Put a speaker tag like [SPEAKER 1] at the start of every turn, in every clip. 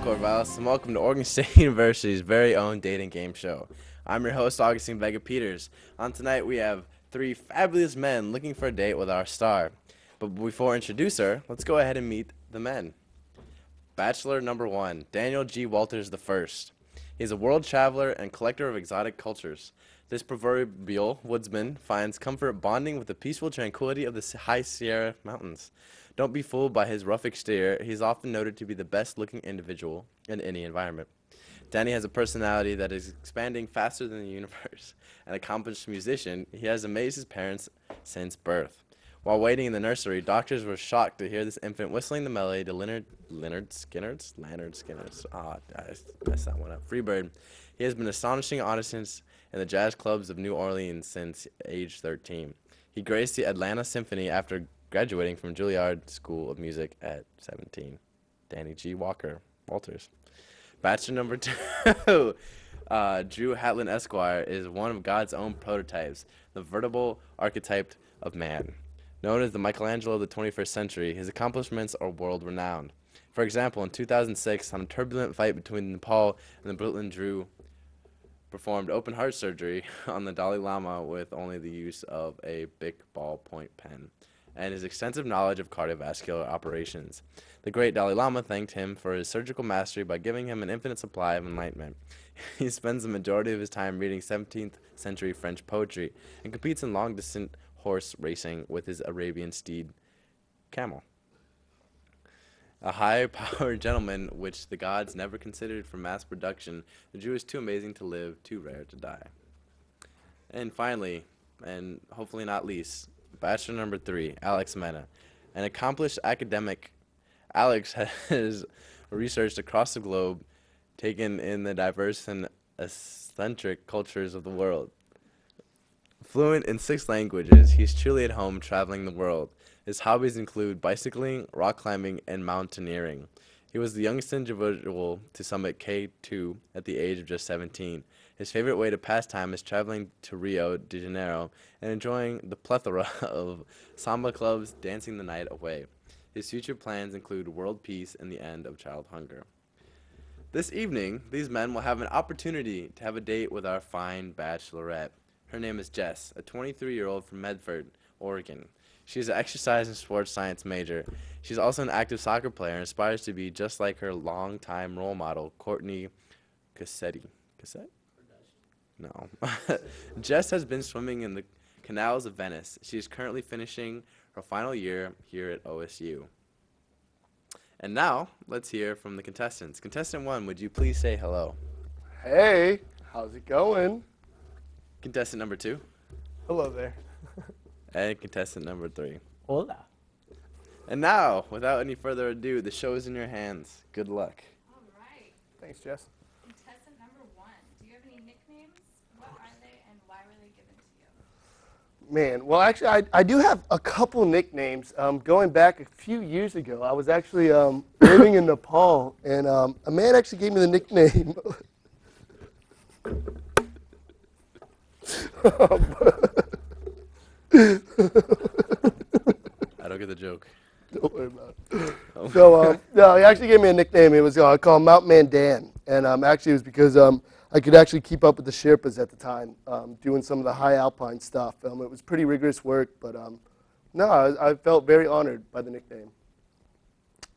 [SPEAKER 1] Corvallis, and welcome to Oregon State University's very own dating game show. I'm your host, Augustine Vega Peters. On tonight, we have three fabulous men looking for a date with our star. But before I introduce her, let's go ahead and meet the men. Bachelor number 1, Daniel G. Walters I. He's a world traveler and collector of exotic cultures. This proverbial woodsman finds comfort bonding with the peaceful tranquility of the high Sierra Mountains. Don't be fooled by his rough exterior. He's often noted to be the best-looking individual in any environment. Danny has a personality that is expanding faster than the universe. An accomplished musician, he has amazed his parents since birth. While waiting in the nursery, doctors were shocked to hear this infant whistling the melody to Leonard Skinner's. Ah, I messed that one up. Freebird. He has been astonishing auditions in the jazz clubs of New Orleans since age 13. He graced the Atlanta Symphony after graduating from Juilliard School of Music at 17. Danny G. Walters. Bachelor number 2, Drew Hatlin Esquire is one of God's own prototypes, the veritable archetype of man. Known as the Michelangelo of the 21st century, his accomplishments are world-renowned. For example, in 2006, on a turbulent fight between Nepal and Brooklyn, Drew performed open-heart surgery on the Dalai Lama with only the use of a Bic ballpoint pen and his extensive knowledge of cardiovascular operations. The great Dalai Lama thanked him for his surgical mastery by giving him an infinite supply of enlightenment. He spends the majority of his time reading 17th century French poetry and competes in long-distance horse racing with his Arabian steed, Camel. A high-powered gentleman which the gods never considered for mass production, the Jew is too amazing to live, too rare to die. And finally, and hopefully not least, Bachelor number 3, Alex Mena. An accomplished academic, Alex has researched across the globe, taken in the diverse and eccentric cultures of the world. Fluent in 6 languages, he's truly at home traveling the world. His hobbies include bicycling, rock climbing, and mountaineering. He was the youngest individual to summit K2 at the age of just 17. His favorite way to pass time is traveling to Rio de Janeiro and enjoying the plethora of samba clubs, dancing the night away. His future plans include world peace and the end of child hunger. This evening, these men will have an opportunity to have a date with our fine bachelorette. Her name is Jess, a 23-year-old from Medford, Oregon. She is an exercise and sports science major. She's also an active soccer player and aspires to be just like her longtime role model, Courtney Cassetti. Cassette? No. Jess has been swimming in the canals of Venice. She is currently finishing her final year here at OSU. And now, let's hear from the contestants. Contestant 1, would you please say hello?
[SPEAKER 2] Hey, how's it going?
[SPEAKER 1] Contestant number 2.
[SPEAKER 2] Hello there.
[SPEAKER 1] And contestant number 3.
[SPEAKER 3] Hola.
[SPEAKER 1] And now, without any further ado, the show is in your hands. Good luck.
[SPEAKER 4] All right.
[SPEAKER 2] Thanks, Jess.
[SPEAKER 4] Contestant number 1. Do you have any nicknames? What are they and why were they given to you?
[SPEAKER 2] Man, well, actually, I do have a couple nicknames. Going back a few years ago, I was actually living in Nepal, and a man actually gave me the nickname.
[SPEAKER 1] I don't get the joke.
[SPEAKER 2] Don't worry about it. So, no, he actually gave me a nickname. It was called Mount Mandan, and actually it was because I could actually keep up with the Sherpas at the time, doing some of the high alpine stuff. It was pretty rigorous work, but no, I felt very honored by the nickname.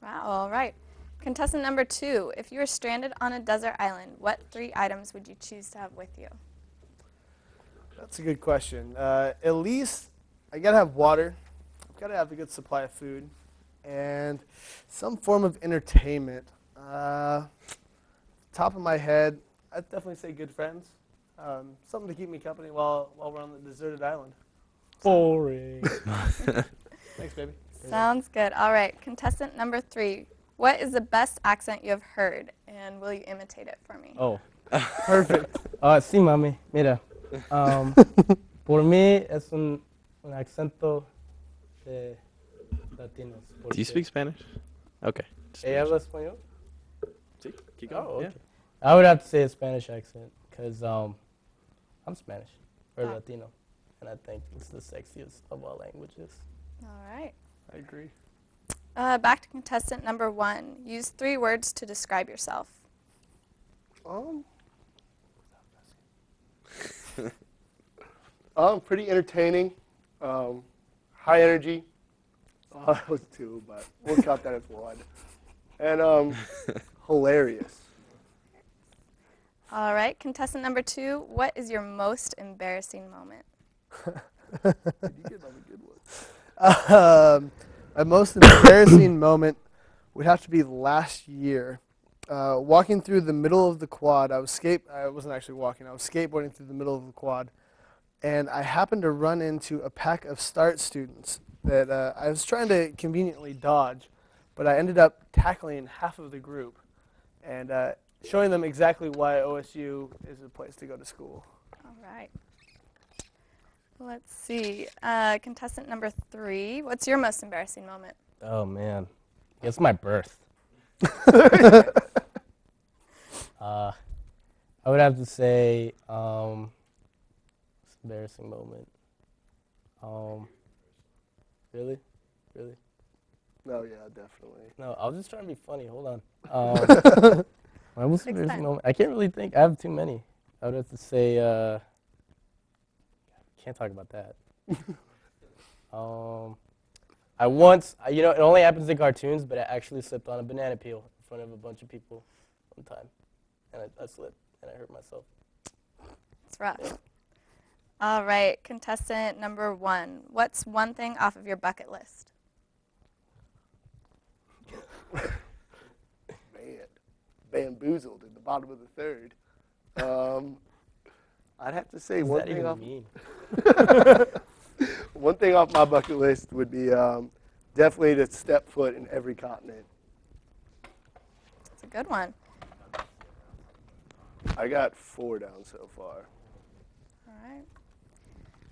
[SPEAKER 5] Wow, all right. Contestant number 2, if you were stranded on a desert island, what 3 items would you choose to have with you?
[SPEAKER 3] That's a good question. At least I gotta have water. I've gotta have a good supply of food, and some form of entertainment. Top of my head, I'd definitely say good friends. Something to keep me company while we're on the deserted island. Boring. Thanks, baby.
[SPEAKER 5] Sounds good. All right. Contestant number 3, what is the best accent you have heard, and will you imitate it for me?
[SPEAKER 3] Oh, perfect. Sí, mami. Mira, por mí es un acento de latinos.
[SPEAKER 1] Do you speak Spanish? Okay.
[SPEAKER 3] ¿Ella habla español?
[SPEAKER 1] Sí, keep going.
[SPEAKER 3] Oh, okay.
[SPEAKER 1] Yeah.
[SPEAKER 3] I would have to say a Spanish accent because I'm Spanish or
[SPEAKER 5] Ah.
[SPEAKER 3] Latino, and I think it's the sexiest of all languages.
[SPEAKER 5] All right.
[SPEAKER 2] I agree.
[SPEAKER 5] Back to contestant number 1. Use 3 words to describe yourself.
[SPEAKER 2] Pretty entertaining, high energy. That was 2, but we'll count that as 1. And hilarious.
[SPEAKER 5] All right, contestant number 2. What is your most embarrassing moment?
[SPEAKER 2] You get another good one.
[SPEAKER 3] My most embarrassing moment would have to be last year. Walking through the middle of the quad, I wasn't actually walking, I was skateboarding through the middle of the quad, and I happened to run into a pack of START students that I was trying to conveniently dodge, but I ended up tackling half of the group and showing them exactly why OSU is a place to go to school.
[SPEAKER 5] All right. Let's see. Contestant number 3. What's your most embarrassing moment?
[SPEAKER 6] Oh, man. It's my birth. I would have to say, embarrassing moment. Really? Really?
[SPEAKER 2] No, yeah, definitely.
[SPEAKER 6] No, I was just trying to be funny. Hold on. My most embarrassing
[SPEAKER 5] time.
[SPEAKER 6] moment. I can't really think. I have too many. I would have to say, can't talk about that. I once, it only happens in cartoons, but I actually slipped on a banana peel in front of a bunch of people one time. And I slipped, and I hurt myself.
[SPEAKER 5] It's rough. All right, contestant number 1. What's one thing off of your bucket list?
[SPEAKER 2] Man, bamboozled in the bottom of the 3rd. I'd have to say
[SPEAKER 6] What
[SPEAKER 2] one
[SPEAKER 6] does that
[SPEAKER 2] thing
[SPEAKER 6] even
[SPEAKER 2] off.
[SPEAKER 6] mean?
[SPEAKER 2] One thing off my bucket list would be definitely to step foot in every continent.
[SPEAKER 5] It's a good one.
[SPEAKER 2] I got 4 down so far.
[SPEAKER 5] All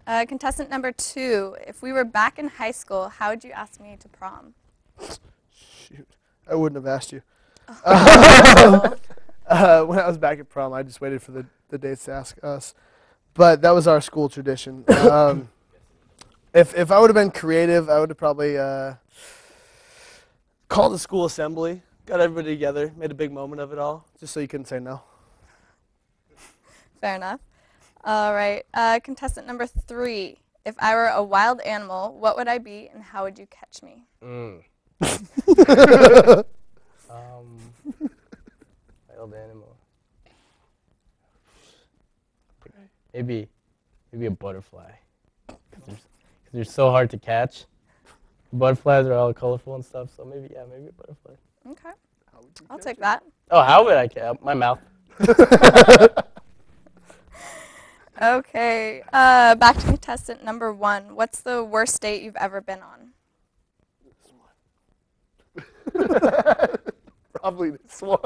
[SPEAKER 5] right. Contestant number 2. If we were back in high school, how would you ask me to prom?
[SPEAKER 3] Shoot, I wouldn't have asked you. When I was back at prom, I just waited for the dates to ask us. But that was our school tradition. If I would have been creative, I would have probably called a school assembly, got everybody together, made a big moment of it all, just so you couldn't say no.
[SPEAKER 5] Fair enough. All right. Contestant number 3. If I were a wild animal, what would I be and how would you catch me?
[SPEAKER 6] Wild animal. Maybe a butterfly. Because they're so hard to catch. Butterflies are all colorful and stuff, so maybe a butterfly.
[SPEAKER 5] Okay. I'll take that.
[SPEAKER 6] Oh, how would I catch? My mouth.
[SPEAKER 5] Okay. Back to contestant number 1. What's the worst date you've ever been on?
[SPEAKER 2] Probably this one.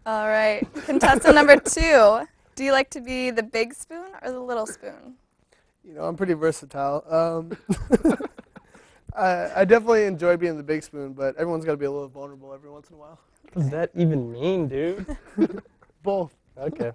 [SPEAKER 5] All right. Contestant number 2. Do you like to be the big spoon or the little spoon?
[SPEAKER 3] I'm pretty versatile. I definitely enjoy being the big spoon, but everyone's got to be a little vulnerable every once in a while.
[SPEAKER 6] What does that even mean, dude?
[SPEAKER 3] Both.
[SPEAKER 6] Okay.